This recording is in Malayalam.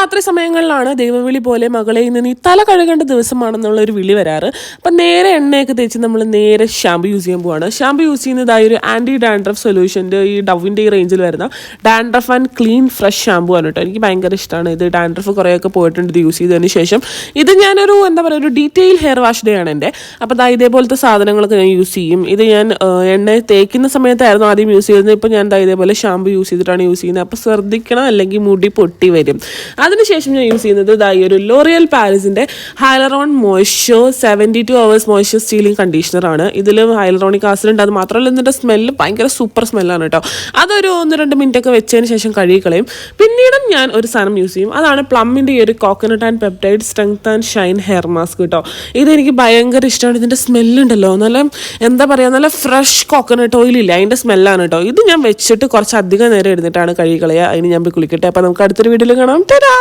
രാത്രി സമയങ്ങളിലാണ് ദൈവവിളി പോലെ മകളെ ഇന്ന് നീ തല കഴുകേണ്ട ദിവസമാണെന്നുള്ള ഒരു വിളി വരാറ്. അപ്പം നേരെ എണ്ണയൊക്കെ തേച്ച് നമ്മൾ നേരെ ഷാമ്പു യൂസ് ചെയ്യാൻ പോവാണ്. ഷാമ്പു യൂസ് ചെയ്യുന്നതായി ഒരു ആൻറ്റി ഡാൻഡ്രഫ് സൊല്യൂഷൻ്റെ ഈ ഡവിൻ്റെ ഈ റേഞ്ചിൽ വരുന്ന dandruff and clean fresh shampoo ആണ് കേട്ടോ. എനിക്ക് ഭയങ്കര ഇഷ്ടമാണ് ഇത്. ഡാൻഡ്രഫ് കുറേയൊക്കെ പോയിട്ടുണ്ട് ഇത് യൂസ് ചെയ്തതിന് ശേഷം. ഇത് ഞാനൊരു എന്താ പറയുക ഒരു ഡീറ്റെയിൽ ഹെയർ വാഷ് ഡേ ആണ് എൻ്റെ. അപ്പോൾ ഇതേപോലത്തെ സാധനങ്ങളൊക്കെ ഞാൻ യൂസ് ചെയ്യും. ഇത് ഞാൻ എണ്ണ തേക്കുന്ന സമയത്തായിരുന്നു ആദ്യം യൂസ് ചെയ്തത്. ഇപ്പോൾ ഞാൻ ഇതേപോലെ ഷാമ്പു യൂസ് ചെയ്തിട്ടാണ് യൂസ് ചെയ്യുന്നത്. അപ്പോൾ ശ്രദ്ധിക്കണം, അല്ലെങ്കിൽ മുടി പൊട്ടി വരും. അതിനുശേഷം ഞാൻ യൂസ് ചെയ്യുന്നത് ഒരു ലോറിയൽ പാരീസിൻ്റെ hyaluron moisture 72 hours moisture sealing കണ്ടീഷണറാണ്. ഇതിൽ ഹൈലറോണിക് ആസിഡ് ഉണ്ട്. അത് മാത്രമല്ല ഇതിൻ്റെ സ്മെല്ല് ഭയങ്കര സൂപ്പർ സ്മെല്ലാണ് കേട്ടോ. അതൊരു 1-2 മിനിറ്റൊക്കെ വെച്ചതിന് ശേഷം കഴുകിക്കളയും. പിന്നീടും ഞാൻ ഒരു സാധനം യൂസ് ചെയ്യും. അതാണ് പ്ലമ്മിൻ്റെ ഈ ഒരു coconut and peptide strength and shine hair mask കേട്ടോ. ഇതെനിക്ക് ഭയങ്കര ഇഷ്ടമാണ്. ഇതിൻ്റെ സ്മെല്ലുണ്ടല്ലോ, നല്ല എന്താ പറയുക, നല്ല ഫ്രഷ് കോക്കനട്ട് ഓയിലില്ല, അതിൻ്റെ സ്മെല്ലാണ് കേട്ടോ. ഇത് ഞാൻ വെച്ചിട്ട് കുറച്ചധികം നേരം ഇരുന്നിട്ടാണ് കഴുകിക്കളയുക. അതിന് ഞാൻ പോയി കുളിക്കട്ടെ. അപ്പോൾ നമുക്ക് അടുത്തൊരു വീഡിയോയിൽ കാണാം. ടാറ്റാ.